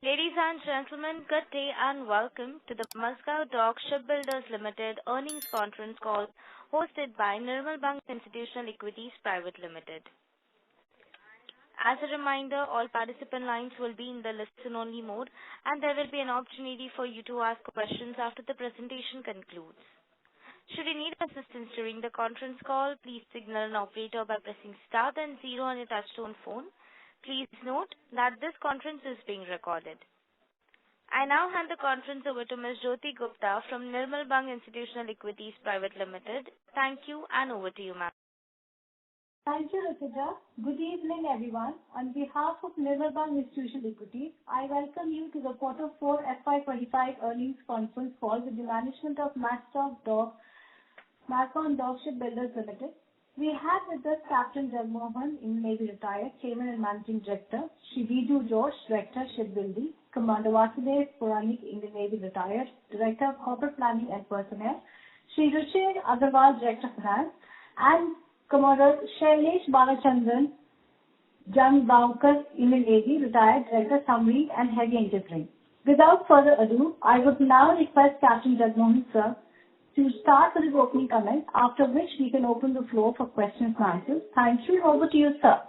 Ladies and gentlemen, good day and welcome to the Mazdock Shipbuilders Limited earnings conference call hosted by Nirmal Bang Institutional Equities Private Limited. As a reminder, all participant lines will be in the listen-only mode, and there will be an opportunity for you to ask questions after the presentation concludes. Should you need assistance during the conference call, please signal an operator by pressing star then 0 on your touchtone phone. Please note that this conference is being recorded. I now hand the conference over to Ms. Jyoti Gupta from Nirmal Bang Institutional Equities Private Limited. Thank you, and over to you, ma'am. Thank you, Rutuja. Good evening, everyone. On behalf of Nirmal Bang Institutional Equities, I welcome you to the Q4FY25 earnings conference call with the management of Mazagon Shipbuilders Limited. We have with us Captain Jagmohan, in Navy retired, Chairman and Managing Director, Shri Biju George, Director, Shipbuilding, Commander Vasudev Puranik, Indian Navy retired, Director of Corporate Planning and Personnel, Shri Ruchir Agarwal, Director of Finance, and Commodore Shailesh Balachandran Jangbaukar, Indian Navy retired, Director, Submarine and Heavy Engineering. Without further ado, I would now request Captain Jagmohan, sir, to start with his opening comments, after which we can open the floor for questions and answers. Thank you. Over to you, sir.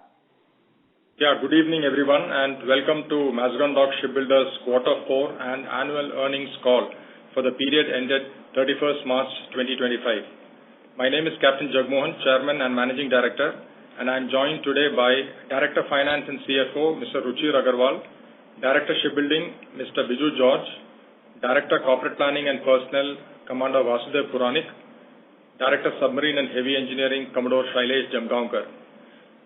Yeah, good evening, everyone, and welcome to Mazagon Shipbuilders Q4 and annual earnings call for the period ended 31st March 2025. My name is Captain Jagmohan, Chairman and Managing Director, and I am joined today by Director Finance and CFO, Mr. Ruchir Agarwal, Director Shipbuilding, Mr. Biju George, Director Corporate Planning and Personnel, Commander Vasudev Puranik, Director Submarine and Heavy Engineering, Commodore Shailesh Jamgaonkar.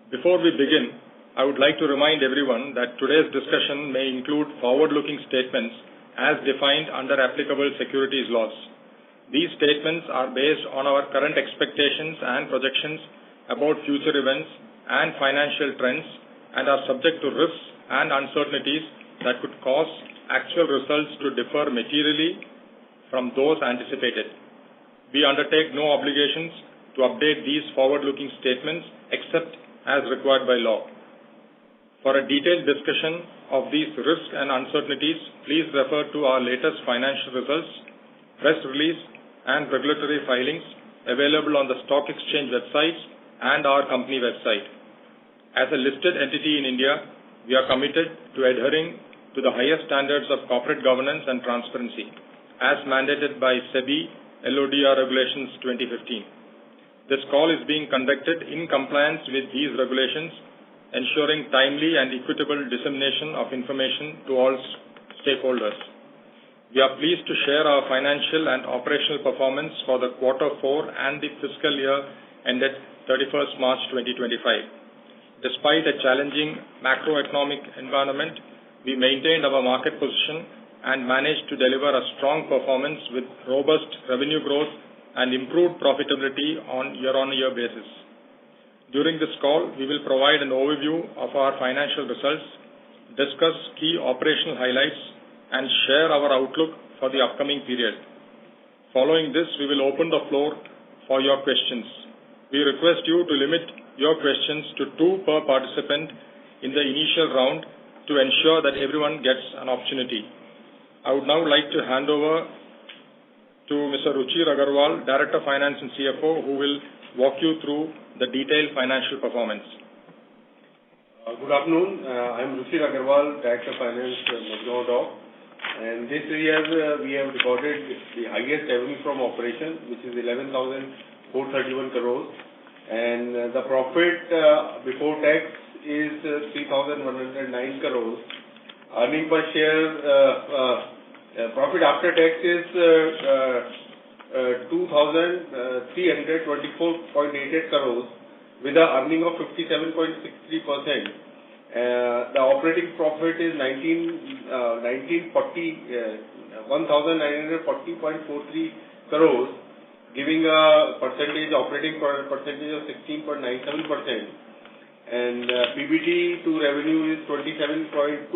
Before we begin, I would like to remind everyone that today's discussion may include forward-looking statements as defined under applicable securities laws. These statements are based on our current expectations and projections about future events and financial trends and are subject to risks and uncertainties that could cause actual results to differ materially from those anticipated. We undertake no obligations to update these forward-looking statements except as required by law. For a detailed discussion of these risks and uncertainties, please refer to our latest financial results, press release, and regulatory filings available on the stock exchange websites and our company website. As a listed entity in India, we are committed to adhering to the highest standards of corporate governance and transparency, as mandated by SEBI LODR Regulations 2015. This call is being conducted in compliance with these regulations, ensuring timely and equitable dissemination of information to all stakeholders. We are pleased to share our financial and operational performance for the Q4 and the fiscal year ended 31st March 2025. Despite a challenging macroeconomic environment, we maintained our market position and managed to deliver a strong performance with robust revenue growth and improved profitability on year-on-year basis. During this call, we will provide an overview of our financial results, discuss key operational highlights, and share our outlook for the upcoming period. Following this, we will open the floor for your questions. We request you to limit your questions to 2 per participant in the initial round to ensure that everyone gets an opportunity. I would now like to hand over to Mr. Ruchir Agarwal, Director Finance and CFO, who will walk you through the detailed financial performance. Good afternoon. I am Ruchir Agarwal, Director Finance, Mazdock, and this year we have recorded the highest revenue from operation, which is 11,431 crores, and the profit before tax is 3,109 crores. Earning per share, profit after tax is 2,324.88 crores with an earning of 57.63%. The operating profit is 1,940.43 crores, giving a operating percentage of 16.97%. And PBT to revenue is 27.2%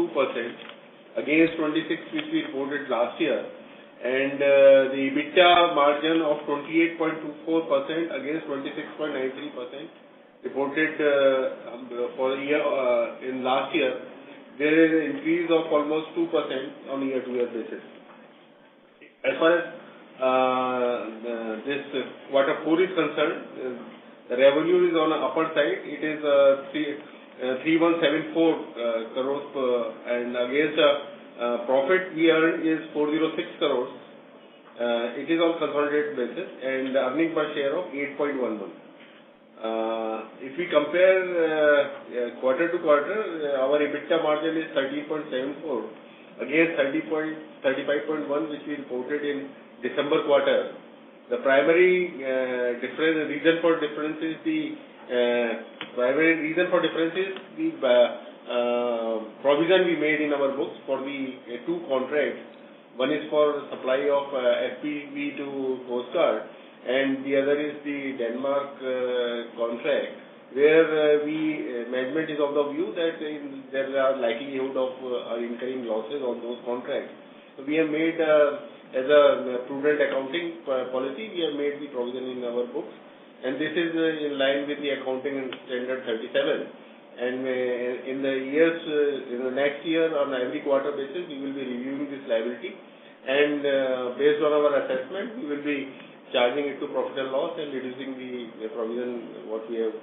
against 26% which we reported last year, and the EBITDA margin of 28.24% against 26.93% reported for the year in last year. there is an increase of almost 2% on a year-to-year basis. As far as this quarter 4 is concerned, the revenue is on the upper side. It is 3174 crores and against profit we earned is 406 crores. It is on consolidated basis and earning per share of 8.11. If we compare quarter to quarter, our EBITDA margin is 13.74 against 35.1 which we reported in December quarter. The primary reason for difference is the provision we made in our books for the two contracts. One is for supply of FPV to Coast Guard, and the other is the Denmark contract, where management is of the view that there are likelihood of incurring losses on those contracts. So we have made, as a prudent accounting policy, we have made the provision in our books, and this is in line with the accounting standard 37. And in the next year, on every quarter basis, we will be reviewing this liability, and based on our assessment, we will be charging it to profit and loss and reducing the provision what we have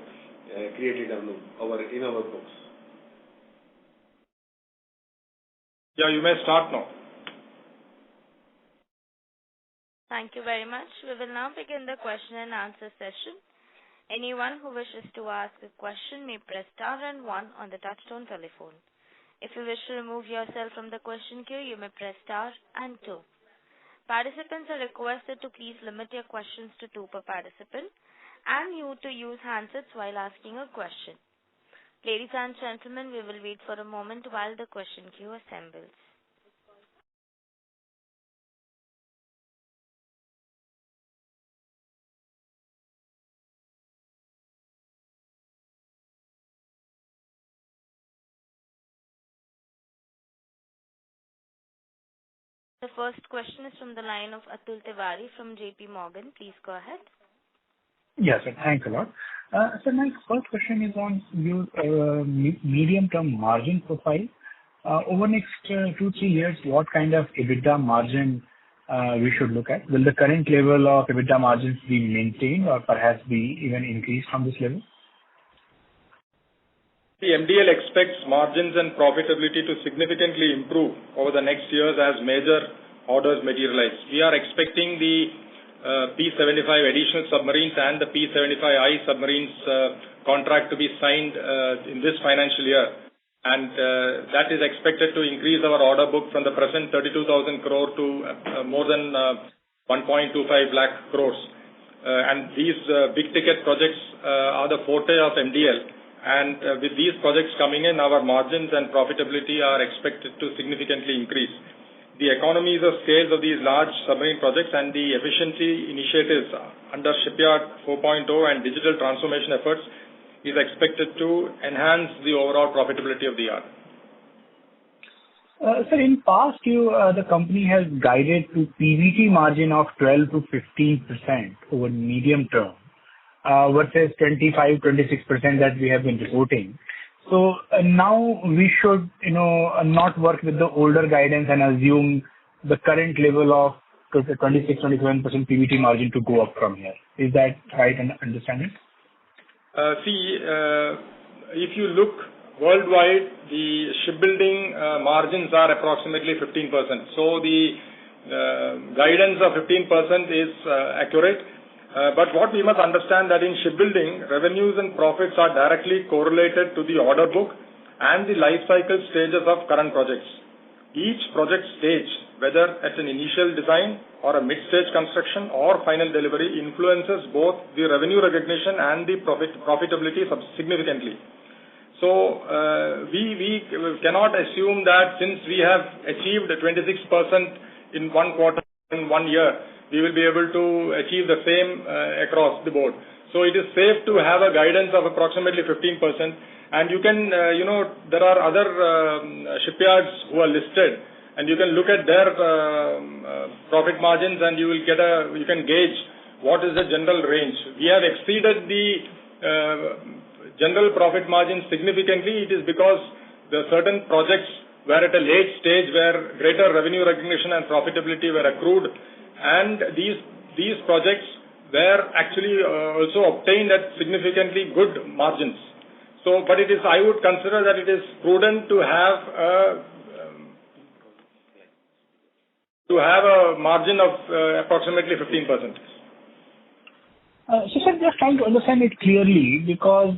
created in our books. Yeah, you may start now. Thank you very much. We will now begin the question and answer session. Anyone who wishes to ask a question may press star and 1 on the touchtone telephone. If you wish to remove yourself from the question queue, you may press star and 2. Participants are requested to please limit your questions to 2 per participant and you to use handsets while asking a question. Ladies and gentlemen, we will wait for a moment while the question queue assembles. The first question is from the line of Atul Tiwari from JP Morgan. Please go ahead. Yes, sir. Thanks a lot. So my first question is on your medium-term margin profile. Over next 2-3 years, what kind of EBITDA margin we should look at? Will the current level of EBITDA margins be maintained or perhaps be even increased from this level? The MDL expects margins and profitability to significantly improve over the next years as major orders materialize. We are expecting the P-75 additional submarines and the P-75I submarines contract to be signed in this financial year, and that is expected to increase our order book from the present 32,000 crore to more than 1.25 lakh crores. And these big ticket projects are the forte of MDL. And with these projects coming in, our margins and profitability are expected to significantly increase. The economies of scale of these large submarine projects and the efficiency initiatives under Shipyard 4.0 and digital transformation efforts is expected to enhance the overall profitability of the yard. Sir, in past, the company has guided to PBT margin of 12 to 15% over medium term. Versus 25-26% that we have been reporting. So now we should, not work with the older guidance and assume the current level of 26-27% PBT margin to go up from here. Is that right understanding? If you look worldwide, the shipbuilding margins are approximately 15%. So the guidance of 15% is accurate. But what we must understand that in shipbuilding, revenues and profits are directly correlated to the order book and the life cycle stages of current projects. Each project stage, whether at an initial design or a mid-stage construction or final delivery, influences both the revenue recognition and the profitability significantly. So we cannot assume that since we have achieved 26% in one quarter in 1 year, we will be able to achieve the same across the board. So it is safe to have a guidance of approximately 15%. And you can, there are other shipyards who are listed, and you can look at their profit margins, and you can gauge what is the general range. We have exceeded the general profit margin significantly. It is because there are certain projects were at a late stage where greater revenue recognition and profitability were accrued, and these projects were actually also obtained at significantly good margins. So, but I would consider that it is prudent to have a margin of approximately 15%. So sir, just trying to understand it clearly, because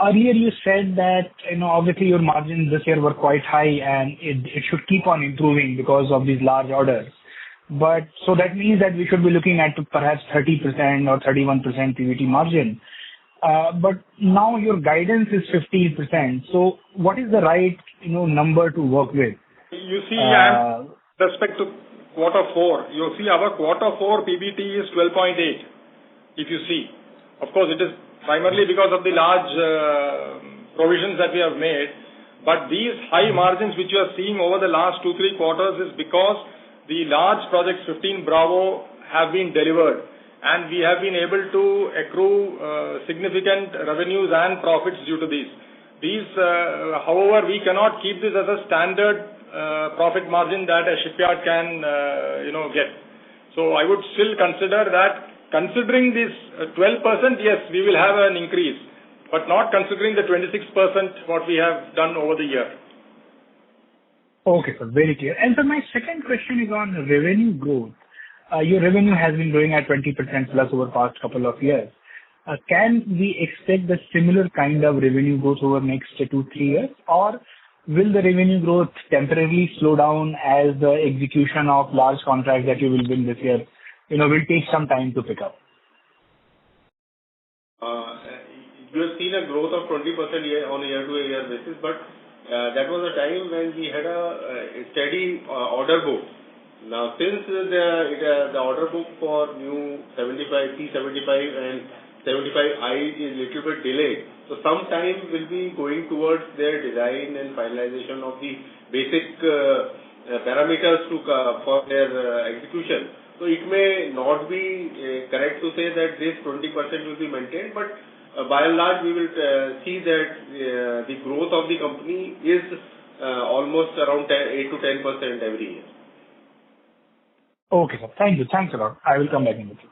earlier you said that, obviously your margins this year were quite high and it should keep on improving because of these large orders. But so that means that we should be looking at perhaps 30% or 31% PBT margin. But now your guidance is 15%. So what is the right, number to work with? You see, and respect to quarter 4, you see our quarter 4 PBT is 12.8. If you see, of course, it is primarily because of the large provisions that we have made. But these high margins which you are seeing over the last 2-3 quarters is because the large projects 15 Bravo have been delivered, and we have been able to accrue significant revenues and profits due to these. However, we cannot keep this as a standard profit margin that a shipyard can, get. So I would still consider that, considering this 12%, yes, we will have an increase, but not considering the 26% what we have done over the year. Okay, sir, very clear. And so my second question is on revenue growth. Your revenue has been growing at 20% plus over the past couple of years. Can we expect the similar kind of revenue growth over the next 2-3 years, or will the revenue growth temporarily slow down as the execution of large contracts that you will win this year, will take some time to pick up? You have seen a growth of 20% on a year-to-year basis, but that was a time when we had a steady order book. Now, since the order book for new 75, P75 and 75I is little bit delayed, so some time will be going towards their design and finalization of the basic parameters for their execution. So it may not be correct to say that this 20% will be maintained, but by and large we will see that the growth of the company is almost around 8 to 10% every year. Okay, sir. Thank you. Thanks a lot. I will come back in the queue.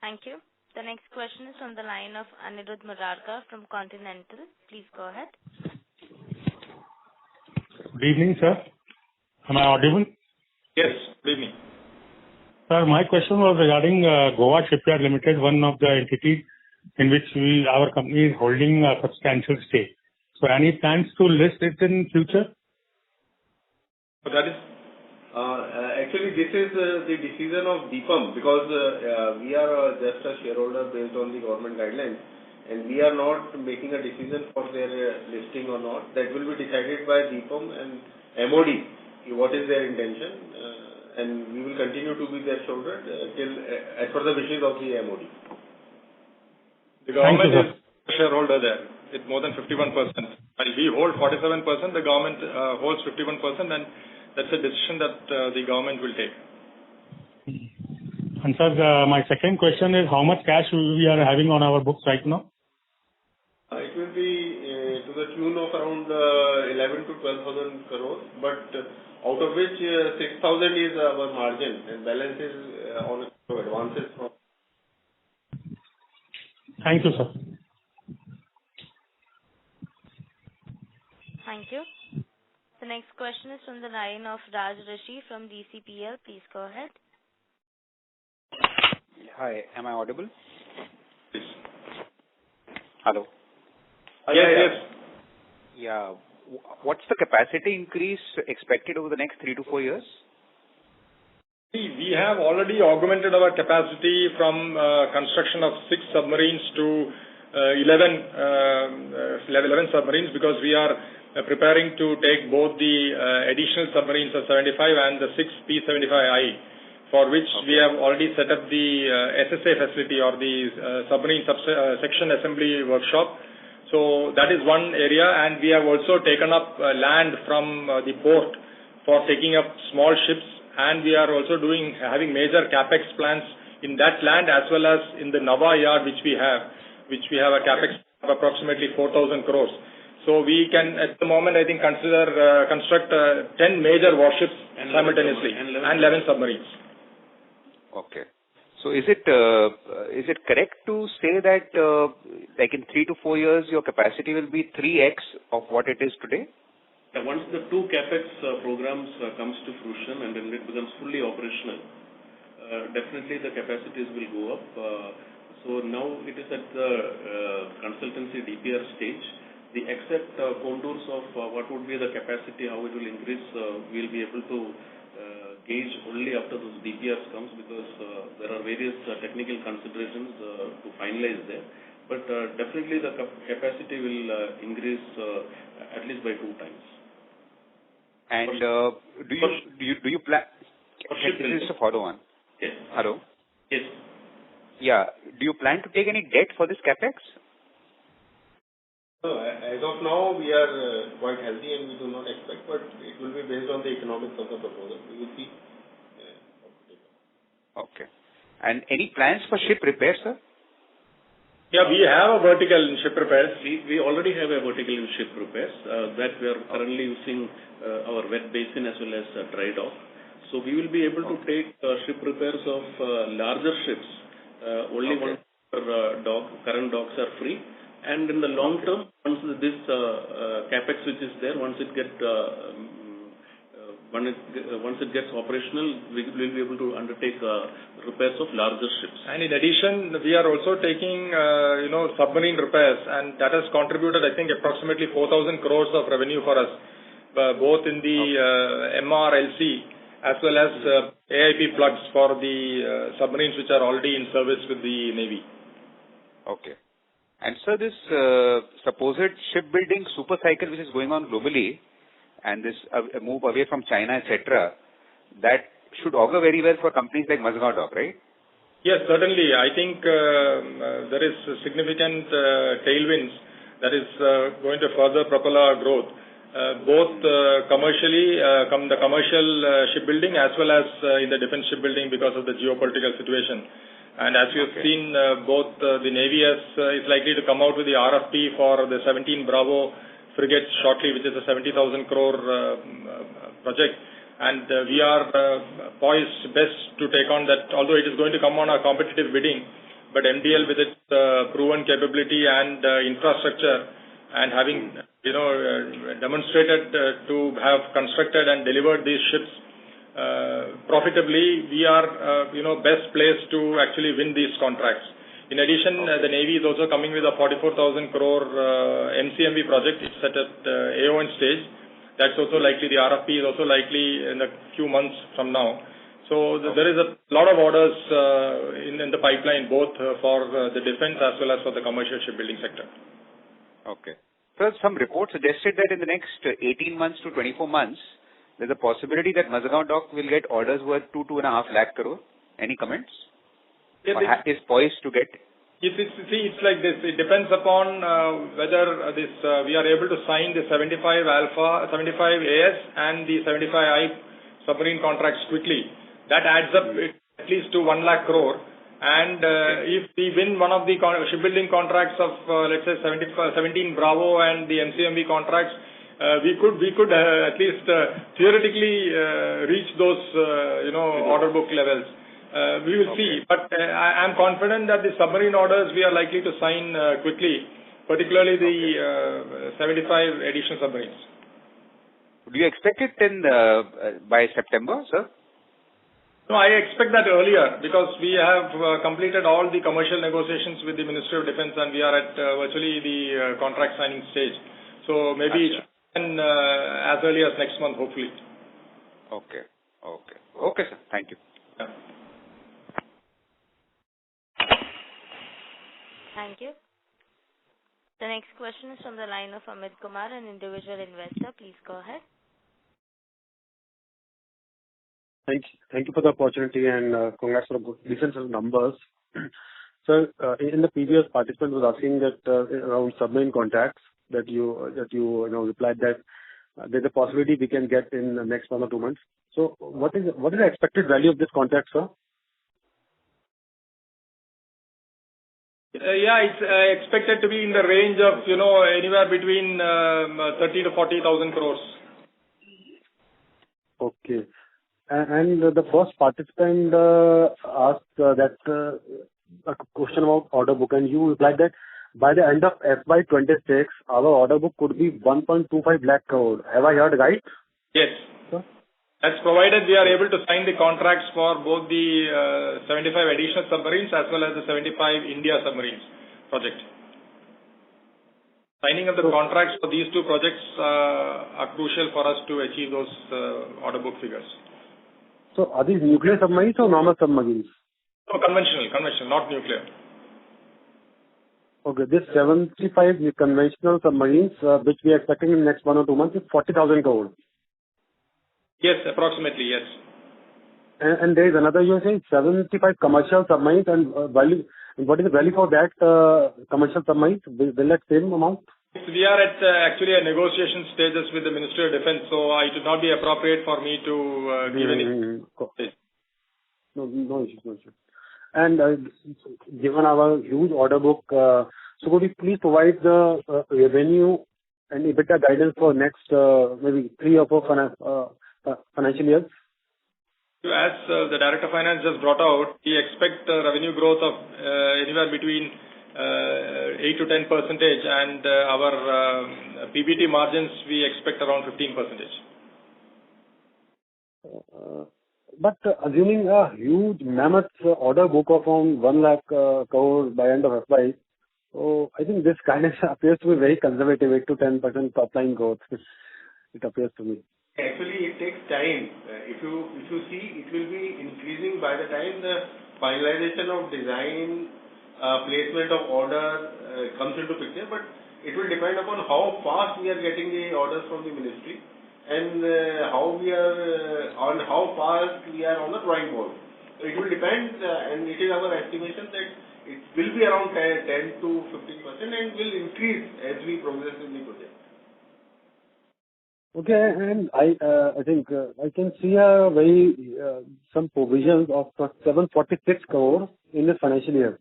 Thank you. The next question is from the line of Anirudh Murarka from Continental. Please go ahead. Good evening, sir. Am I audible? Yes, good evening. Sir, my question was regarding Goa Shipyard Limited, one of the entities in which our company is holding a substantial stake. So any plans to list it in future? That is actually this is the decision of DIPAM, because we are just a shareholder based on the government guidelines, and we are not making a decision for their listing or not. That will be decided by DIPAM and MOD, what is their intention, and we will continue to be their shareholder till as per the wishes of the MOD. The government is a shareholder there. It's more than 51%. And we hold 47%, the government holds 51%, and that's a decision that the government will take. And sir, my second question is how much cash we are having on our books right now? It will be to the tune of around 11 to 12,000 crores, but out of which 6,000 is our margin and balance is on advances from. Thank you, sir. Thank you. The next question is from the line of Raj Rishi from DCPL. Please go ahead. Hi, am I audible? Yes. Hello. Yes. Yeah. What's the capacity increase expected over the next 3 to 4 years? We have already augmented our capacity from construction of 6 submarines to 11 submarines, because we are preparing to take both the additional submarines of 75 and the 6 P75I, for which we have already set up the SSA facility, or the submarine section assembly workshop. So that is one area, and we have also taken up land from the port for taking up small ships, and we are also having major capex plans in that land as well as in the Nava yard which we have a capex approximately 4,000 crores. So we can, at the moment, I think, construct 10 major warships simultaneously and 11 submarines. Okay. So is it correct to say that like in 3 to 4 years your capacity will be 3x of what it is today? Once the two capex programs comes to fruition and then it becomes fully operational, definitely the capacities will go up. So now it is at the consultancy DPR stage. The exact contours of what would be the capacity, how it will increase, we'll be able to gauge only after those DPRs comes, because there are various technical considerations to finalize there. But definitely the capacity will increase at least by 2 times. And do you plan? This is a follow on. Yes. Hello. Yes. Yeah. Do you plan to take any debt for this capex? No, as of now, we are quite healthy and we do not expect, but it will be based on the economics of the proposal. We will see. Okay. And any plans for ship repair, sir? Yeah, we have a vertical in ship repairs. We already have a vertical in ship repairs that we are currently using our wet basin as well as dry dock. So we will be able to take ship repairs of larger ships. Only one per dock. Current docks are free. And in the long term, once this capex which is there, once it gets operational, we will be able to undertake repairs of larger ships. And in addition, we are also taking, submarine repairs, and that has contributed, I think, approximately 4,000 crores of revenue for us, both in the MRLC as well as AIP plugs for the submarines which are already in service with the Navy. Okay. And sir, this supposed shipbuilding super cycle which is going on globally, and this move away from China, etc., that should augur very well for companies like Mazagon, right? Yes, certainly. I think there is significant tailwinds that is going to further propel our growth, both commercially, the commercial shipbuilding as well as in the defense shipbuilding because of the geopolitical situation. And as you have seen, both the Navy is likely to come out with the RFP for the 17 Bravo frigates shortly, which is a 70,000 crore project. And we are poised best to take on that, although it is going to come on a competitive bidding. But MDL with its proven capability and infrastructure and having, demonstrated to have constructed and delivered these ships profitably, we are, best placed to actually win these contracts. In addition, the Navy is also coming with a 44,000 crore MCMV project. It's at AON stage. That's also likely, the RFP is also likely in a few months from now. So there is a lot of orders in the pipeline, both for the defense as well as for the commercial shipbuilding sector. Okay. Sir, some reports suggested that in the next 18 months to 24 months, there's a possibility that Mazagon Dock will get orders worth 2.5 lakh crore. Any comments? Yes, is poised to get? It's like this. It depends upon whether we are able to sign the 75 Alpha, 75 AS and the 75I submarine contracts quickly. That adds up at least to 1 lakh crore. And if we win one of the shipbuilding contracts of, let's say, 17 Bravo and the MCMV contracts, we could at least theoretically reach those, order book levels. We will see, but I am confident that the submarine orders we are likely to sign quickly, particularly the 75 additional submarines. Do you expect it by September, sir? No, I expect that earlier because we have completed all the commercial negotiations with the Ministry of Defence and we are at virtually the contract signing stage. So maybe as early as next month, hopefully. Okay, sir. Thank you. Yeah. Thank you. The next question is from the line of Amit Kumar, an individual investor. Please go ahead. Thank you for the opportunity and congrats for the decent set of numbers. So in the previous participant was asking that around submarine contracts that you replied that there's a possibility we can get in the next 1 or 2 months. So what is the expected value of this contract, sir? Yeah, it's expected to be in the range of, anywhere between 30 to 40,000 crores. Okay. And the first participant asked that a question about order book, and you replied that by the end of FY26, our order book could be 1.25 lakh crore. Have I heard right? Yes. Sir? That's provided we are able to sign the contracts for both the 75 additional submarines as well as the 75 India submarines project. Signing of the contracts for these two projects are crucial for us to achieve those order book figures. So are these nuclear submarines or normal submarines? No, conventional, not nuclear. Okay, this 75 conventional submarines, which we are expecting in the next 1 or 2 months, is 40,000 crore. Yes, approximately, yes. And there is another, you are saying 75 commercial submarines, and value. What is the value for that commercial submarines? Will that same amount? We are at actually a negotiation stages with the Ministry of Defence, so it would not be appropriate for me to give any. No issues. And given our huge order book, so could you please provide the revenue and EBITDA guidance for next maybe 3 or 4 financial years? As the Director of Finance just brought out, we expect revenue growth of anywhere between 8 to 10%, and our PBT margins we expect around 15%. But assuming a huge mammoth order book of around 1 lakh crore by end of FY, so I think this guidance appears to be very conservative, 8 to 10% top line growth. It appears to me. Actually, it takes time. If you see, it will be increasing by the time the finalization of design, placement of order comes into picture. But it will depend upon how fast we are getting the orders from the ministry, and how fast we are on the drawing board. So it will depend, and it is our estimation that it will be around 10 to 15% and will increase as we progress in the project. Okay, and I think I can see a very some provisions of 746 crore in this financial year.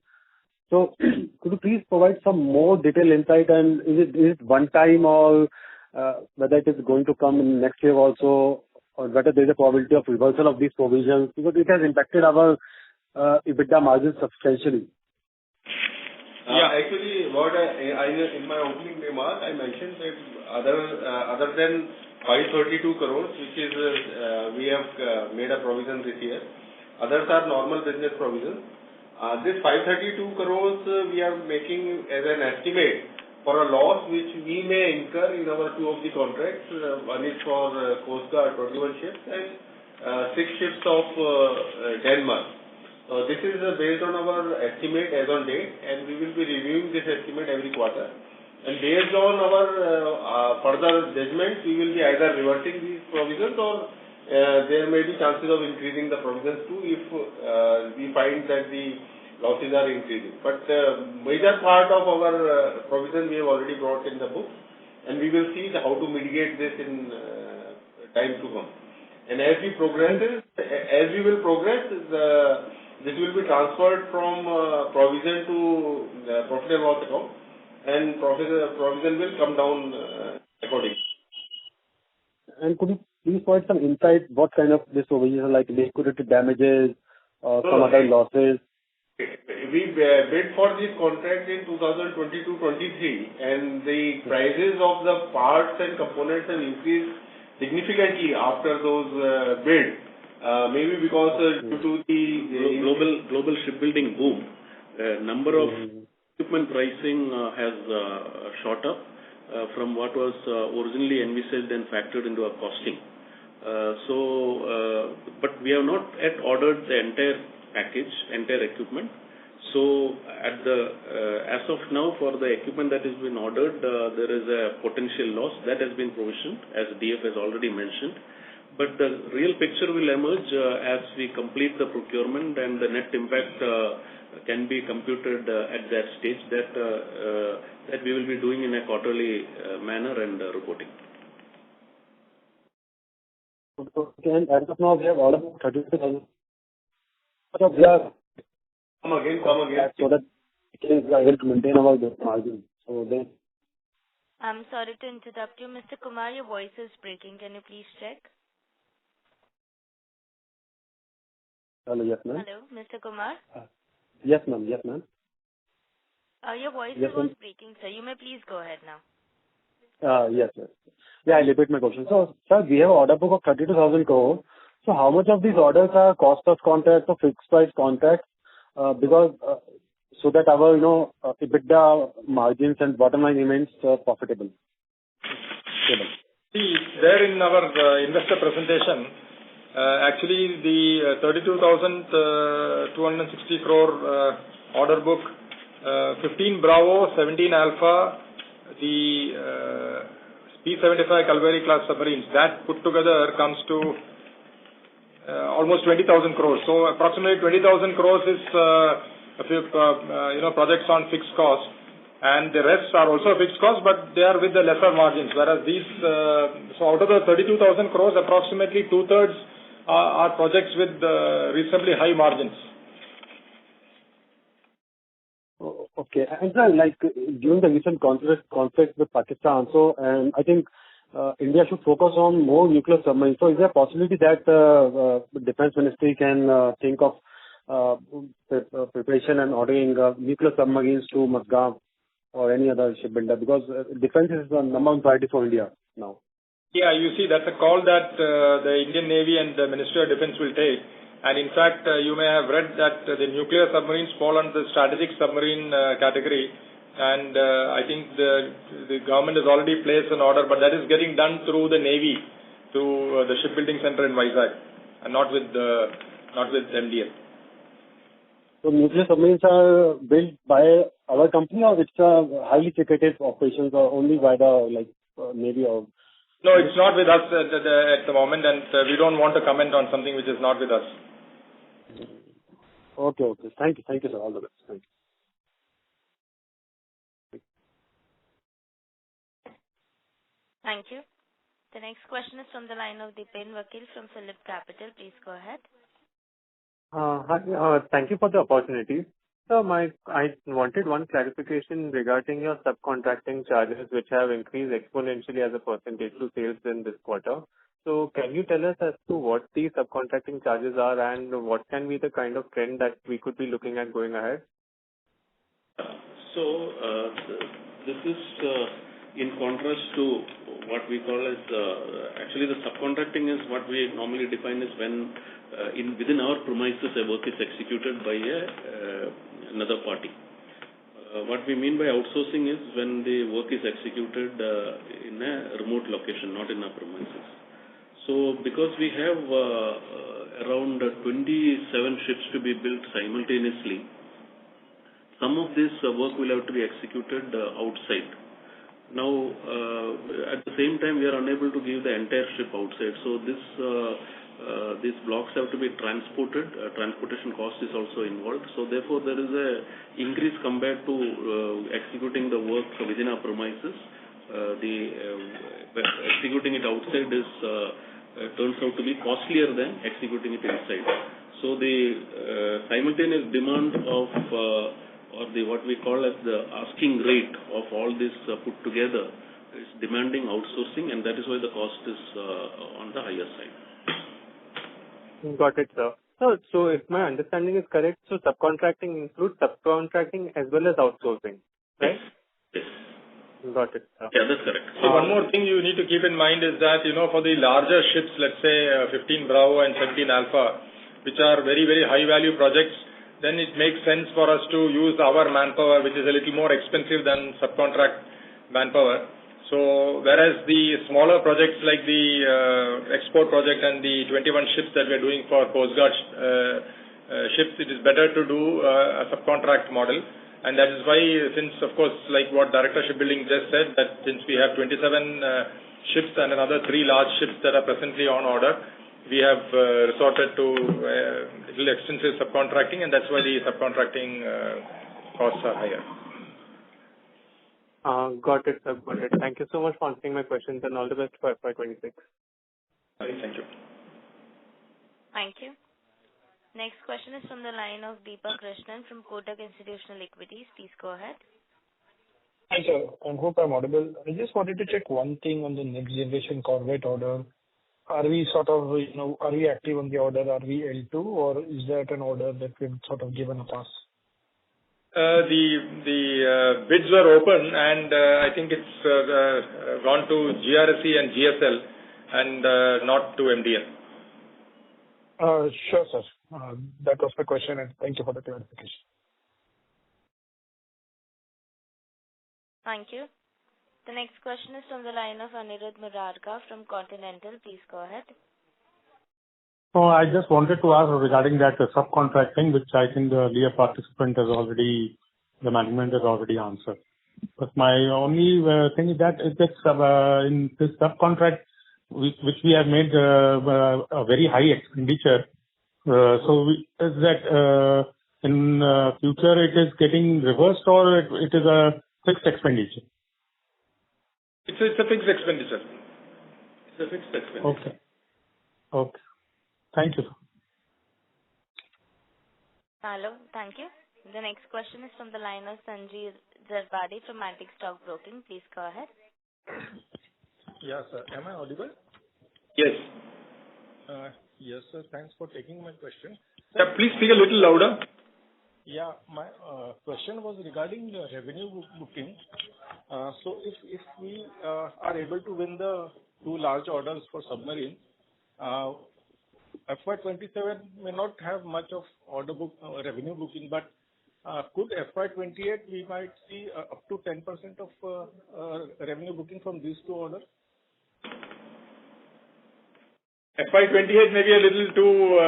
So could you please provide some more detailed insight, and is it one time, or whether it is going to come in next year also, or whether there is a probability of reversal of these provisions, because it has impacted our EBITDA margin substantially. Actually, what I in my opening remark, I mentioned that other than 532 crores, which is we have made a provision this year, others are normal business provisions. This 532 crores we are making as an estimate for a loss which we may incur in our 2 of the contracts. One is for Coast Guard 21 ships and 6 ships of Denmark. This is based on our estimate as on date, and we will be reviewing this estimate every quarter. And based on our further judgment, we will be either reversing these provisions, or there may be chances of increasing the provisions too if we find that the losses are increasing. But major part of our provision we have already brought in the books, and we will see how to mitigate this in time to come. And as we will progress, this will be transferred from provision to profit and loss account, and provision will come down accordingly. And could you please provide some insight what kind of this provision, like liquidated damages or some other losses? We bid for this contract in 2022-23, and the prices of the parts and components have increased significantly after those bids. Maybe because due to the global shipbuilding boom, number of equipment pricing has shot up from what was originally envisaged and factored into our costing. But we have not yet ordered the entire package, entire equipment. So as of now, for the equipment that has been ordered, there is a potential loss that has been provisioned, as DF has already mentioned. But the real picture will emerge as we complete the procurement, and the net impact can be computed at that stage that we will be doing in a quarterly manner and reporting. Okay, and as of now, we have ordered 32,000. Come again. So that is able to maintain our margin. So then, I'm sorry to interrupt you. Mr. Kumar, your voice is breaking. Can you please check? hello, yes, ma'am. Hello, Mr. Kumar? Yes, ma'am. Yes, ma'am. Your voice Yes, was ma'am. breaking, sir. You may please go ahead now. Yes, yes. Yeah, I'll repeat my question. So, sir, we have an order book of 32,000 crore. So how much of these orders are cost plus contracts or fixed price contracts? Because so that our, EBITDA margins and bottom line remains profitable. Stable. See, there in our investor presentation, actually the 32,260 crore order book, 15 Bravo, 17 Alpha, the P-75 Calvary class submarines, that put together comes to almost 20,000 crores. So approximately 20,000 crores is a few projects on fixed cost, and the rest are also fixed cost, but they are with the lesser margins. Whereas these, so out of the 32,000 crores, approximately two-thirds are projects with reasonably high margins. Okay. And sir, like during the recent conflict with Pakistan, so and I think India should focus on more nuclear submarines. So is there a possibility that the Defense Ministry can think of preparation and ordering nuclear submarines to Mazagon or any other shipbuilder? Because defense is the number one priority for India now. Yeah, you see, that's a call that the Indian Navy and the Ministry of Defense will take. And in fact, you may have read that the nuclear submarines fall under the strategic submarine category. And I think the government has already placed an order, but that is getting done through the Navy, through the shipbuilding center in Vizag, and not with MDL. So nuclear submarines are built by our company, or it's a highly secretive operations, or only by the Navy or? No, it's not with us at the moment, and we don't want to comment on something which is not with us. Okay. Thank you, sir. All the best. Thank you. Thank you. The next question is from the line of Dipen Vakil from Phillip Capital. Please go ahead. Hi, thank you for the opportunity. So I wanted one clarification regarding your subcontracting charges, which have increased exponentially as a percentage to sales in this quarter. So can you tell us as to what these subcontracting charges are and what can be the kind of trend that we could be looking at going ahead? So this is in contrast to what we call as actually the subcontracting is what we normally define as when within our premises a work is executed by another party. What we mean by outsourcing is when the work is executed in a remote location, not in our premises. So because we have around 27 ships to be built simultaneously, some of this work will have to be executed outside. Now, at the same time, we are unable to give the entire ship outside. So these blocks have to be transported. Transportation cost is also involved. So therefore, there is a increase compared to executing the work within our premises. Executing it outside is turns out to be costlier than executing it inside. So the simultaneous demand of or what we call as the asking rate of all this put together is demanding outsourcing, and that is why the cost is on the higher side. Got it, sir. So if my understanding is correct, so subcontracting includes subcontracting as well as outsourcing, right? Yes. Got it, sir. Yeah, that's correct. So one more thing you need to keep in mind is that, for the larger ships, let's say 15 Bravo and 17 Alpha, which are very, very high value projects, then it makes sense for us to use our manpower, which is a little more expensive than subcontract manpower. So whereas the smaller projects like the export project and the 21 ships that we are doing for Coast Guard ships, it is better to do a subcontract model. And that is why, since of course, like what Director Shipbuilding just said, that since we have 27 ships and another 3 large ships that are presently on order, we have resorted to little extensive subcontracting, and that's why the subcontracting costs are higher. Got it, sir. Got it. Thank you so much for answering my questions, and all the best for FY26. Thank you. Thank you. Next question is from the line of Deepak Krishnan from Kotak Institutional Equities. Please go ahead. Hi, sir. I hope I'm audible. I just wanted to check one thing on the next generation corvette order. Are we are we active on the order? Are we L2, or is that an order that we've sort of given a pass? The bids were open, and I think it's gone to GRSE and GSL and not to MDL. Sure, sir. That was my question, and thank you for the clarification. Thank you. The next question is from the line of Anirudh Murarka from Continental. Please go ahead. So I just wanted to ask regarding that subcontracting, which I think the earlier participant has already, the management has already answered. But my only thing is that in this subcontract, which we have made a very high expenditure, is that in future it is getting reversed, or it is a fixed expenditure? It's a fixed expenditure. It's a fixed expenditure. Okay. Thank you. Hello. Thank you. The next question is from the line of Sanjeev Zarbade from Antique Stock Broking. Please go ahead. Yes, sir. Am I audible? Yes. Yes, sir. Thanks for taking my question. Yeah, please speak a little louder. Yeah, my question was regarding the revenue booking. So if we are able to win the two large orders for submarine, FY27 may not have much of order book revenue booking, but could FY28 we might see up to 10% of revenue booking from these two orders? FY28 may be a little too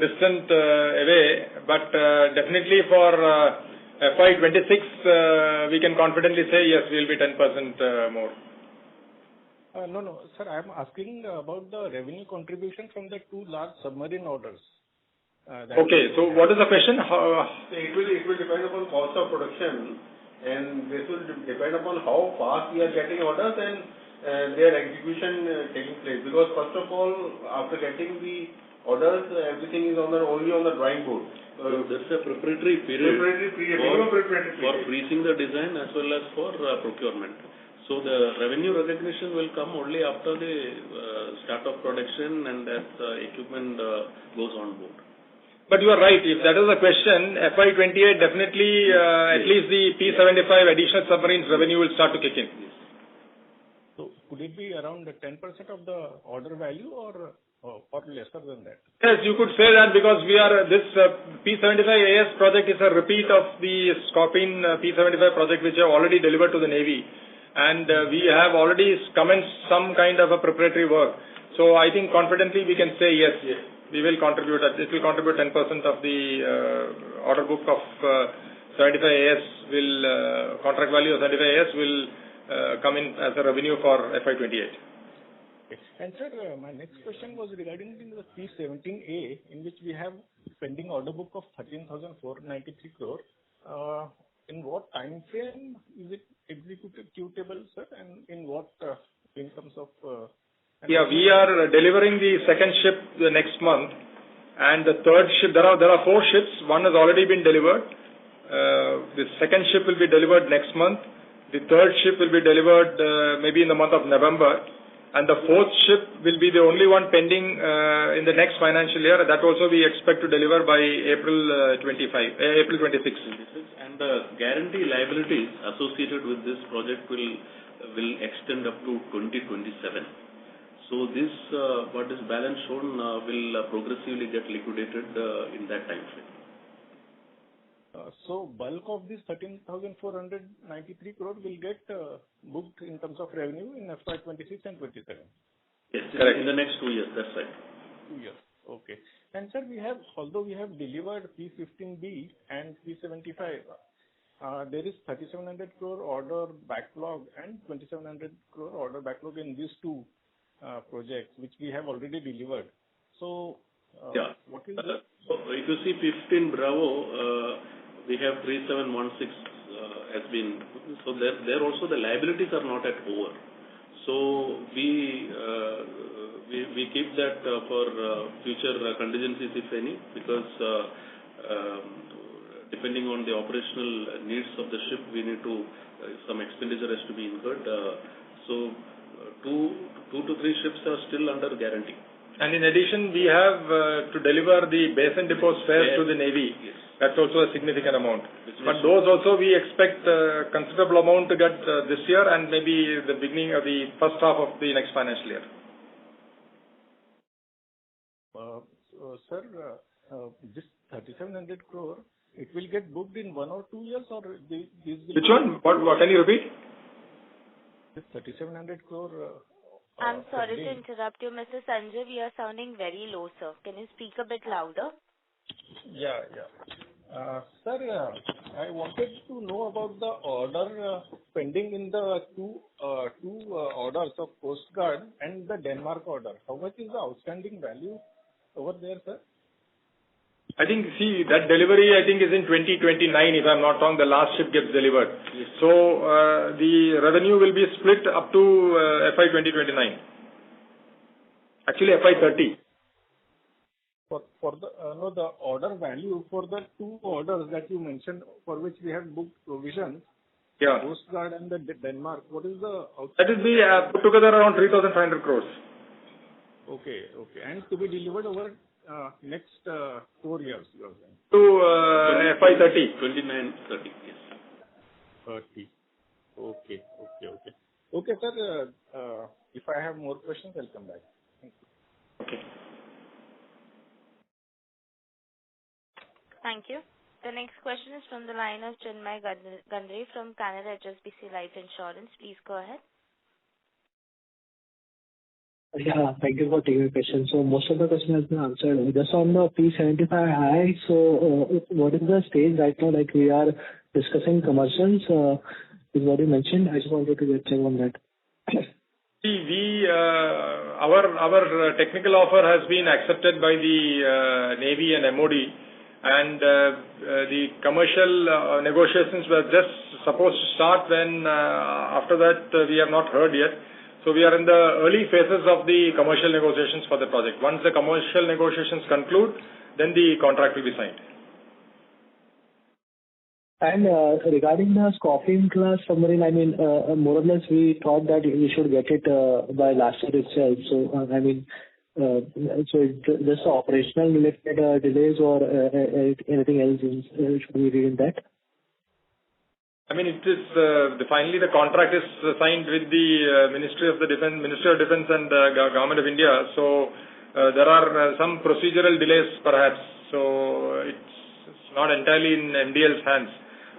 distant away, but definitely for FY26 we can confidently say yes, we will be 10% more. No, sir. I am asking about the revenue contribution from the two large submarine orders. Okay, so what is the question? It will depend upon cost of production, and this will depend upon how fast we are getting orders and their execution taking place. Because first of all, after getting the orders, everything is only on the drawing board. There's a preparatory period. For freezing the design as well as for procurement. So the revenue recognition will come only after the start of production and as equipment goes on board. But you are right. If that is the question, FY28 definitely at least the P75 additional submarines revenue will start to kick in. Yes. So could it be around 10% of the order value or lesser than that? Yes, you could say that because this P75 AS project is a repeat of the Scorpene P75 project which have already delivered to the Navy. And we have already commenced some kind of a preparatory work. So I think confidently we can say yes, we will contribute. It will contribute 10% of the order book of 75 AS contract value of 75 AS will come in as a revenue for FY28. Okay. And sir, my next question was regarding the P17A, in which we have pending order book of 13,493 crore. In what time frame is it executable, sir, and in what in terms of? We are delivering the second ship the next month, and the third ship. There are 4 ships. One has already been delivered. The second ship will be delivered next month. The third ship will be delivered maybe in the month of November, and the fourth ship will be the only one pending in the next financial year. That also we expect to deliver by April 26. And the guarantee liabilities associated with this project will extend up to 2027. So this what is balance shown will progressively get liquidated in that time frame. So bulk of this 13,493 crore will get booked in terms of revenue in FY26 and 27. Yes, correct. In the next 2 years, that's right. 2 years. Okay. And sir, although we have delivered P15B and P75, there is 3,700 crore order backlog and 2,700 crore order backlog in these two projects, which we have already delivered. So, what is the... So if you see 15 Bravo, we have 3716 has been, so there also the liabilities are not at over. So we we keep that for future contingencies, if any, because depending on the operational needs of the ship, we need to some expenditure has to be incurred. So two to three ships are still under guarantee. And in addition, we have to deliver the base and depot spares to the Navy. Yes. That's also a significant amount. But those also we expect a considerable amount to get this year and maybe the beginning of the first half of the next financial year. Sir, this 3,700 crore, it will get booked in 1 or 2 years, or these will... Which one? What can you repeat? This 3,700 crore... I'm sorry to interrupt you, Mr. Sanjay. We are sounding very low, sir. Can you speak a bit louder? Yeah. Sir, I wanted to know about the order pending in the two orders of Coast Guard and the Denmark order. How much is the outstanding value over there, sir? I think, see, that delivery, I think, is in 2029, if I'm not wrong, the last ship gets delivered. Yes. So, the revenue will be split up to FY 2029. Actually, FY 30. For the order value for the two orders that you mentioned, for which we have booked provisions, yeah, Coast Guard and the Denmark, what is the outstanding? That will be put together around 3,500 crores. Okay. And to be delivered over next 4 years, you are saying? To FY 30. 29, 30, yes. 30. Okay. Okay, sir. If I have more questions, I'll come back. Thank you. Okay. Thank you. The next question is from the line of Chinmay Gandre from Canada HSBC Life Insurance. Please go ahead. Yeah, thank you for taking the question. So most of the question has been answered. Just on the P75I, so what is the stage right now? Like we are discussing commercials, is what you mentioned. I just wanted to get check on that. See, our technical offer has been accepted by the Navy and MOD, and the commercial negotiations were just supposed to start when after that we have not heard yet. So we are in the early phases of the commercial negotiations for the project. Once the commercial negotiations conclude, then the contract will be signed. And regarding the Scorpion class submarine, I mean, more or less we thought that we should get it by last year itself. So, I mean, so just operational related delays or anything else should we read in that? I mean, it is finally the contract is signed with the Ministry of Defence and Government of India. So there are some procedural delays, perhaps. So it's not entirely in MDL's hands.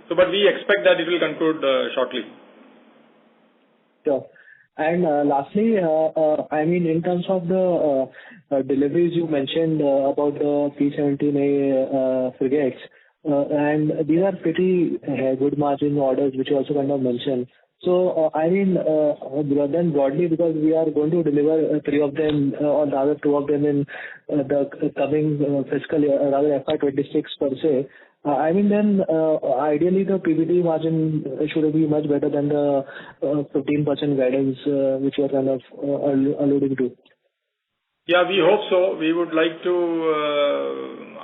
So, but we expect that it will conclude shortly. Sure. And lastly, I mean, in terms of the deliveries you mentioned about the P-17A frigates, and these are pretty good margin orders, which you also kind of mentioned. So, I mean, then broadly, because we are going to deliver 3 of them, or rather 2 of them in the coming fiscal year, rather FY26 per se, I mean, then ideally the PBT margin should be much better than the 15% guidance which you are kind of alluding to. Yeah, we hope so. We would like to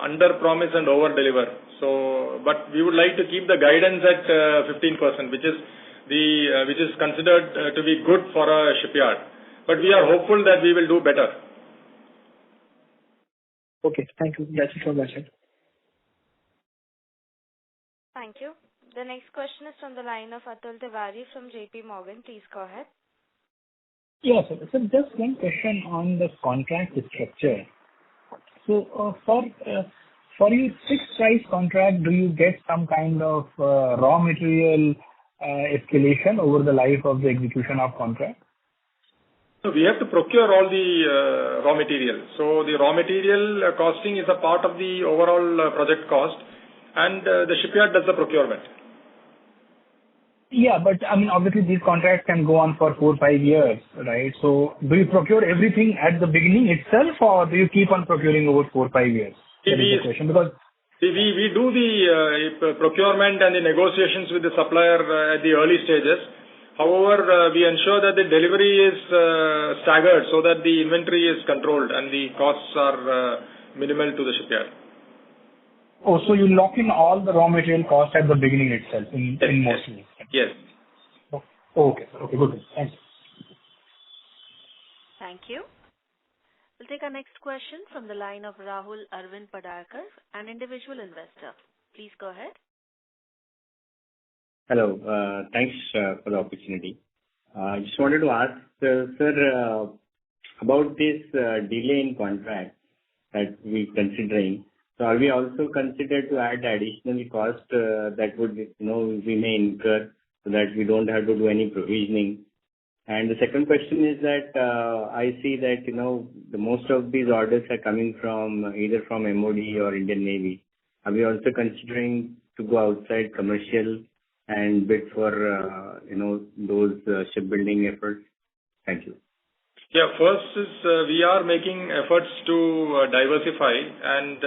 under-promise and over-deliver. So, but we would like to keep the guidance at 15%, which is considered to be good for a shipyard. But we are hopeful that we will do better. Okay, thank you. That's it from my side. Thank you. The next question is from the line of Atul Tiwari from JP Morgan. Please go ahead. Yes, so just one question on the contract structure. So for your fixed price contract, do you get some kind of raw material escalation over the life of the execution of contract? So we have to procure all the raw material. So the raw material costing is a part of the overall project cost, and the shipyard does the procurement. Yeah, but I mean, obviously these contracts can go on for 4 or 5 years, right? So do you procure everything at the beginning itself, or do you keep on procuring over 4 or 5 years? That is the question. Because we do the procurement and the negotiations with the supplier at the early stages, However, we ensure that the delivery is staggered so that the inventory is controlled and the costs are minimal to the shipyard. Oh, so you lock in all the raw material costs at the beginning itself in most cases? Yes. Okay. Okay, good. Thanks. Thank you. We'll take our next question from the line of Rahul Arvind Padarkar, an individual investor. Please go ahead. Hello. Thanks for the opportunity. I just wanted to ask, sir, about this delay in contract that we're considering. So are we also considered to add additional cost that would, we may incur so that we don't have to do any provisioning? And the second question is that I see that, the most of these orders are coming from either from MOD or Indian Navy. Are we also considering to go outside commercial and bid for, those shipbuilding efforts? Thank you. Yeah, first is we are making efforts to diversify, and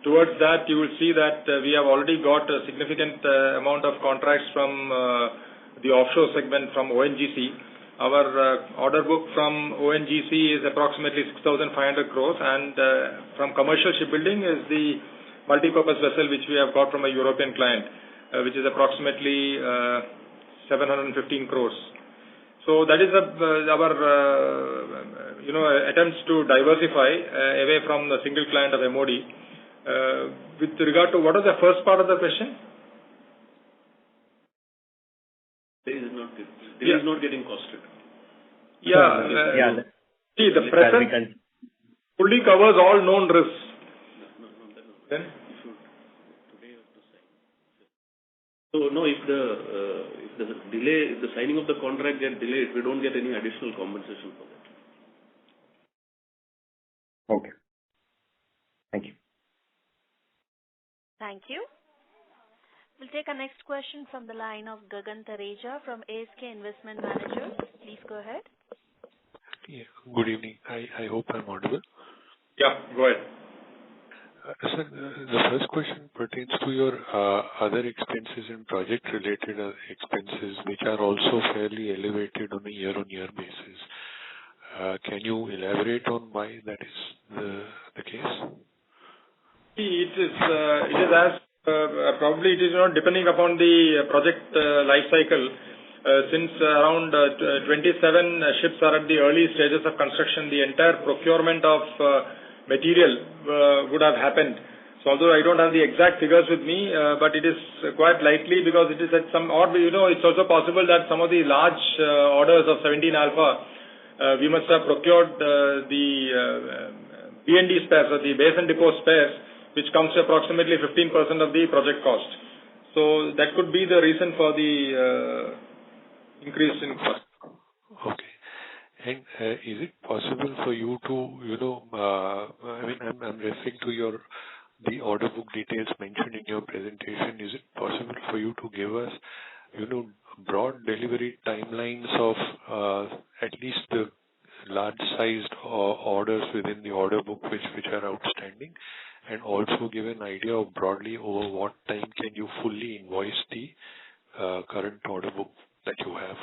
towards that you will see that we have already got a significant amount of contracts from the offshore segment from ONGC. Our order book from ONGC is approximately 6,500 crores, and from commercial shipbuilding is the multi-purpose vessel which we have got from a European client, which is approximately 715 crores. So that is our attempts to diversify away from the single client of MOD. With regard to what was the first part of the question? It is not getting costed. Yeah. See, the present fully covers all known risks. Then? So no, if the signing of the contract gets delayed, we don't get any additional compensation for that. Okay. Thank you. Thank you. We'll take our next question from the line of Gagan Tareja from ASK Investment Managers. Please go ahead. Yeah, good evening. I hope I'm audible. Yeah, go ahead. Sir, the first question pertains to your other expenses and project-related expenses, which are also fairly elevated on a year-on-year basis. Can you elaborate on why that is the case? It is as probably it is not depending upon the project life cycle. Since around 27 ships are at the early stages of construction, the entire procurement of material would have happened. So although I don't have the exact figures with me, but it is quite likely because it is at some odd, it's also possible that some of the large orders of 17 Alpha, we must have procured the B&D spares or the base and depot spares, which comes to approximately 15% of the project cost. So that could be the reason for the increase in cost. Okay. And is it possible for you to, I'm referring to the order book details mentioned in your presentation. Is it possible for you to give us, broad delivery timelines of at least the large-sized orders within the order book which are outstanding, and also give an idea of broadly over what time can you fully invoice the current order book that you have?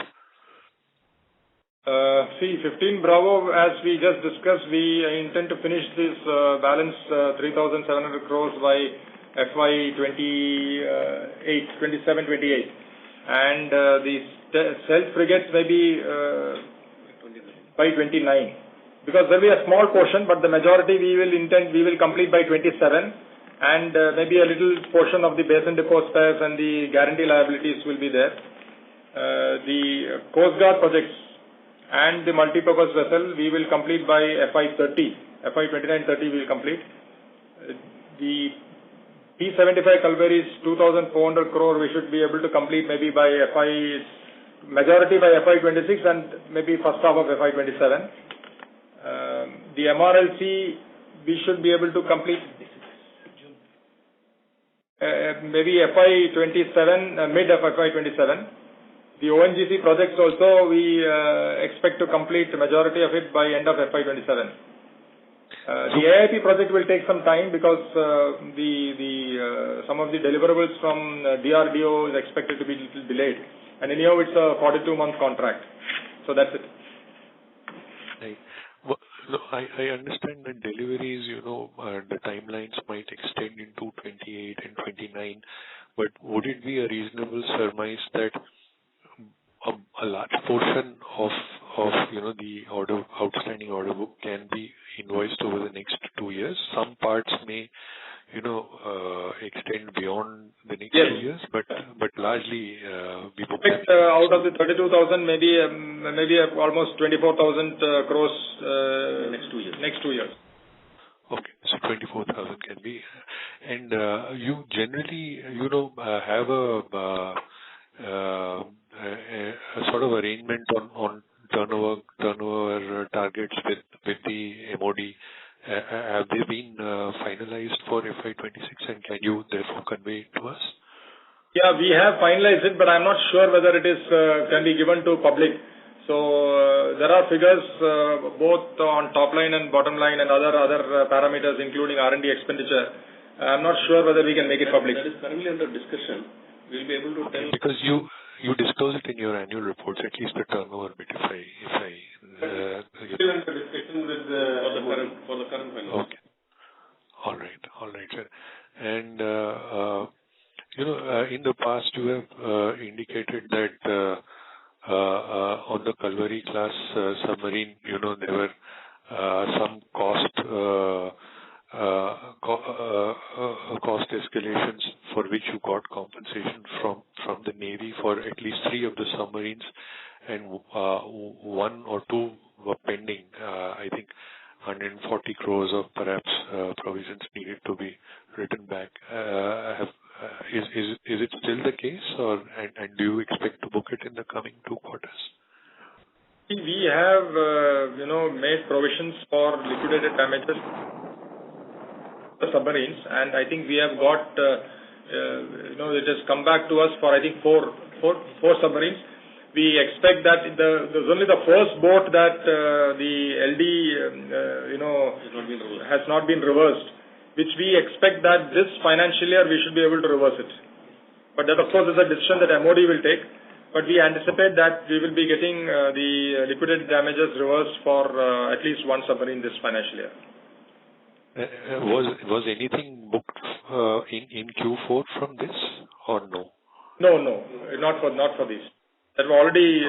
15 Bravo, as we just discussed, we intend to finish this balance 3,700 crores by FY27-28. And the stealth frigates may be by 29. Because there will be a small portion, but the majority we will complete by 27, and maybe a little portion of the base and depot spares and the guarantee liabilities will be there. The Coast Guard projects and the multi-purpose vessel we will complete by FY30. FY29-30 we will complete. The P75 Calvary's 2,400 crore we should be able to complete maybe by majority by FY26 and maybe first half of FY27. The MRLC we should be able to complete maybe FY27, mid of FY27. The ONGC projects also we expect to complete the majority of it by end of FY27. The AIP project will take some time because some of the deliverables from DRDO is expected to be little delayed, And anyhow, it's a 42-month contract. So that's it. Right. Well, no, I understand that deliveries, the timelines might extend into 28 and 29, but would it be a reasonable surmise that a large portion of the outstanding order book can be invoiced over the next 2 years? Some parts may extend beyond the next 2 years, but largely we book them. Out of the 32,000, maybe almost 24,000 crores next 2 years. Okay, so 24,000 can be, and you generally have a sort of arrangement on turnover targets with the MOD. Have they been finalized for FY26, and can you therefore convey it to us? Yeah, we have finalized it, but I'm not sure whether it is can be given to public. So there are figures both on top line and bottom line and other parameters, including R&D expenditure. I'm not sure whether we can make it public. That is currently under discussion. We'll be able to tell. Because you disclose it in your annual reports, at least the turnover bit. Still under discussion with for the current finance. Okay. All right, sir. And in the past you have indicated that on the Kalvari class submarine, there were some cost escalations for which you got compensation from the Navy for at least 3 of the submarines, and 1 or 2 were pending. I think 140 crores of perhaps provisions needed to be written back. Is it still the case, and do you expect to book it in the coming 2 quarters? We have made provisions for liquidated damages for submarines, and I think we have got it has come back to us for I think four submarines. We expect that there's only the first boat that the LD has not been reversed, which we expect that this financial year we should be able to reverse it. But that of course is a decision that MOD will take. But we anticipate that we will be getting the liquidated damages reversed for at least 1 submarine this financial year. Was anything booked in Q4 from this or no? No, not for this. That were already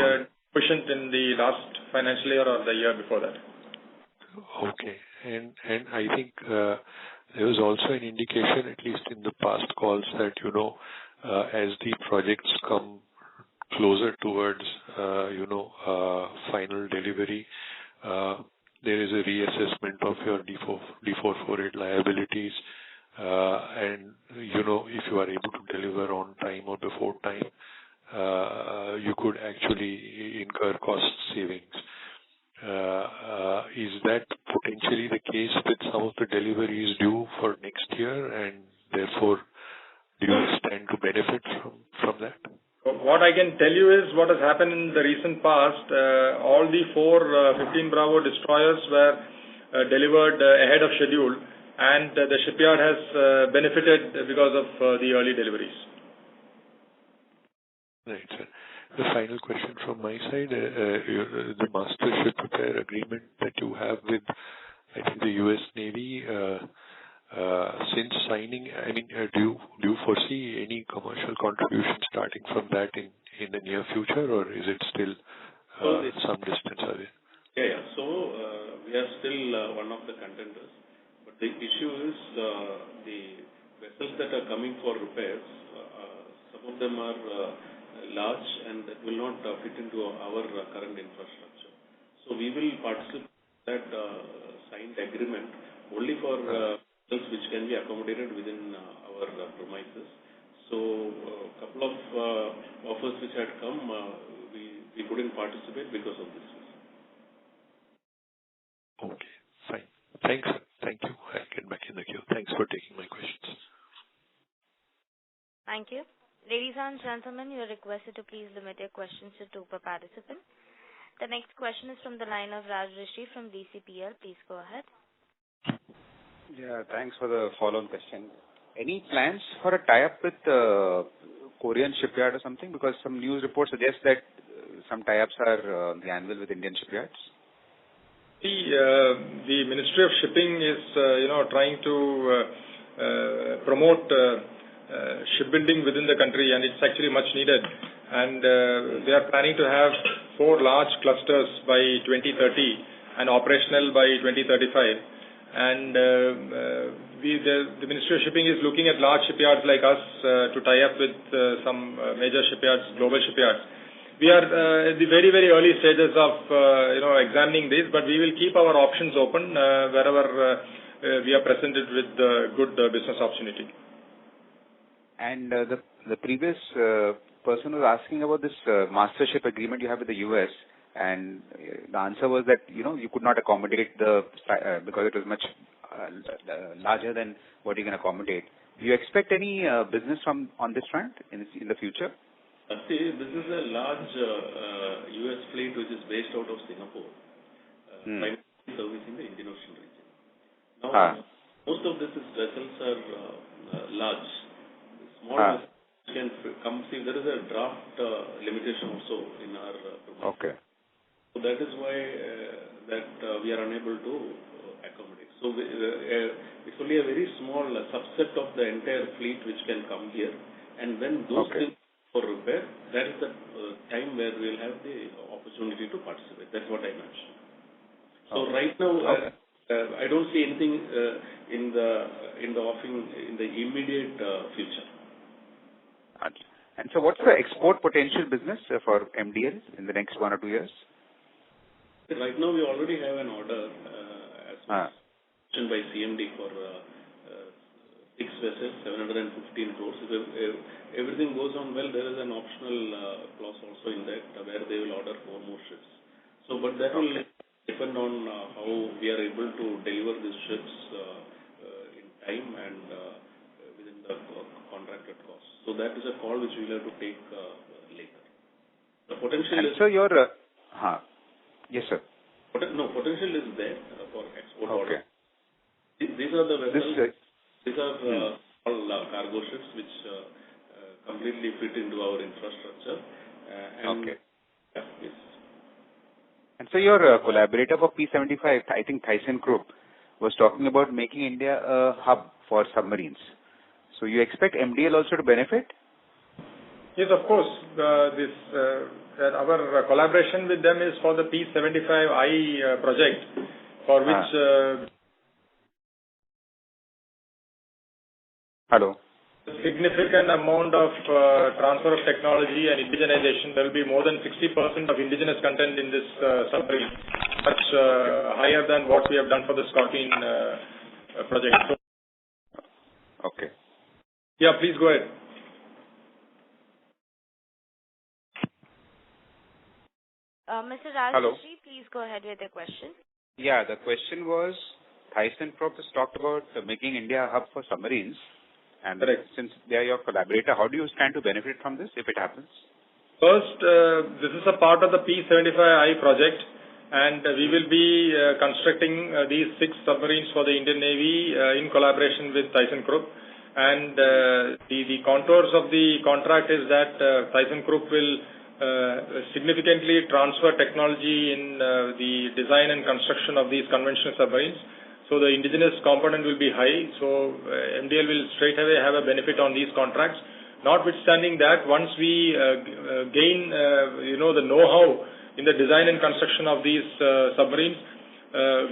cushioned in the last financial year or the year before that. Okay, and I think there was also an indication, at least in the past calls, that as the projects come closer towards final delivery, there is a reassessment of your D448 liabilities, and if you are able to deliver on time or before time, you could actually incur cost savings. Is that potentially the case with some of the deliveries due for next year, and therefore do you stand to benefit from that? What I can tell you is what has happened in the recent past. All the 4 15 Bravo destroyers were delivered ahead of schedule, and the shipyard has benefited because of the early deliveries. Right, sir. The final question from my side, the master ship repair agreement that you have with, I think, the U.S. Navy, since signing, I mean, do you foresee any commercial contribution starting from that in the near future, or is it still some distance away? Yeah. So we are still one of the contenders, but the issue is the vessels that are coming for repairs. Some of them are large and that will not fit into our current infrastructure. So we will participate in that signed agreement only for vessels which can be accommodated within our premises. So a couple of offers which had come, we couldn't participate because of this. Okay, fine. Thanks. Thank you. I'll get back in the queue. Thanks for taking my questions. Thank you. Ladies and gentlemen, you are requested to please limit your questions to 2 per participant. The next question is from the line of Raj Rishi from DCPL. Please go ahead. Yeah, thanks for the follow-on question. Any plans for a tie-up with Korean shipyard or something? Because some news reports suggest that some tie-ups are on the anvil with Indian shipyards. The Ministry of Shipping is, trying to promote shipbuilding within the country, and it's actually much needed. And they are planning to have 4 large clusters by 2030 and operational by 2035. And the Ministry of Shipping is looking at large shipyards like us to tie up with some major shipyards, global shipyards. We are at the very, very early stages of examining this, but we will keep our options open wherever we are presented with good business opportunity. And the previous person was asking about this mastership agreement you have with the US, and the answer was that you could not accommodate because it was much larger than what you can accommodate. Do you expect any business on this front in the future? See, this is a large US fleet which is based out of Singapore, primarily servicing the Indian Ocean region. Now, most of these vessels are large. Small vessels can come. See, there is a draft limitation also in our proposal. Okay. So that is why we are unable to accommodate. So it's only a very small subset of the entire fleet which can come here, and when those things for repair, that is the time where we will have the opportunity to participate. That's what I mentioned. So right now, I don't see anything in the offing in the immediate future. And so, what's the export potential business for MDL in the next 1 or 2 years? Right now, we already have an order as mentioned by CMD for 6 vessels, 715 crores. If everything goes on well, there is an optional clause also in that where they will order 4 more ships. So, but that will depend on how we are able to deliver these ships in time and within the contracted cost. So that is a call which we will have to take later. The potential and is... So your... Yes, sir. Potential is there for export orders. These are the vessels... These are all cargo ships which completely fit into our infrastructure. Yes. And so your collaborator for P75, I think ThyssenKrupp, was talking about making India a hub for submarines. So you expect MDL also to benefit? Yes, of course. Our collaboration with them is for the P75I project, for which... Hello. Significant amount of transfer of technology and indigenization. There will be more than 60% of indigenous content in this submarine, much higher than what we have done for the Scorpion project. So, okay. Yeah, please go ahead. Mr. Rajshri, please go ahead with your question. Yeah, the question was, ThyssenKrupp has talked about making India a hub for submarines. And since they are your collaborator, how do you stand to benefit from this if it happens? First, this is a part of the P75I project, and we will be constructing these 6 submarines for the Indian Navy in collaboration with ThyssenKrupp. And the contours of the contract is that ThyssenKrupp will significantly transfer technology in the design and construction of these conventional submarines. So the indigenous component will be high. So MDL will straight away have a benefit on these contracts. Notwithstanding that, once we gain, the know-how in the design and construction of these submarines,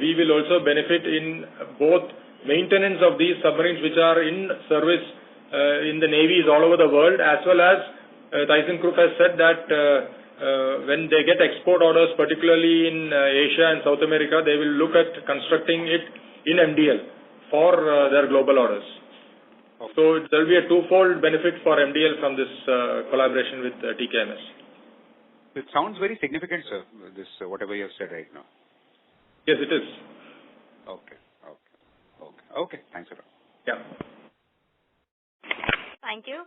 we will also benefit in both maintenance of these submarines which are in service in the navies all over the world, as well as ThyssenKrupp has said that when they get export orders, particularly in Asia and South America, they will look at constructing it in MDL for their global orders. Okay. So there will be a twofold benefit for MDL from this collaboration with TKMS. It sounds very significant, sir, this whatever you have said right now. Yes, it is. Okay. Thanks a lot. Yeah. Thank you.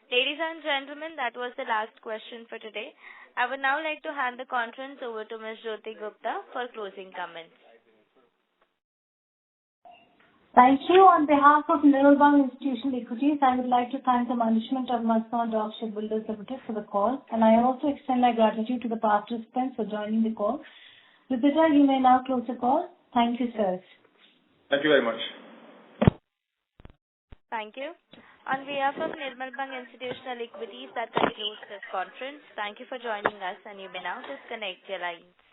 Ladies and gentlemen, that was the last question for today. I would now like to hand the conference over to Ms. Jyoti Gupta for closing comments. Thank you. On behalf of Nirmal Bang Institutional Equities, I would like to thank the management of Mazdock Shipbuilders Limited for the call, and I also extend my gratitude to the participants for joining the call. Ritija, you may now close the call. Thank you, sirs. Thank you very much. Thank you. On behalf of Nirmal Bang Institutional Equities, that concludes this conference. Thank you for joining us, and you may now disconnect your lines.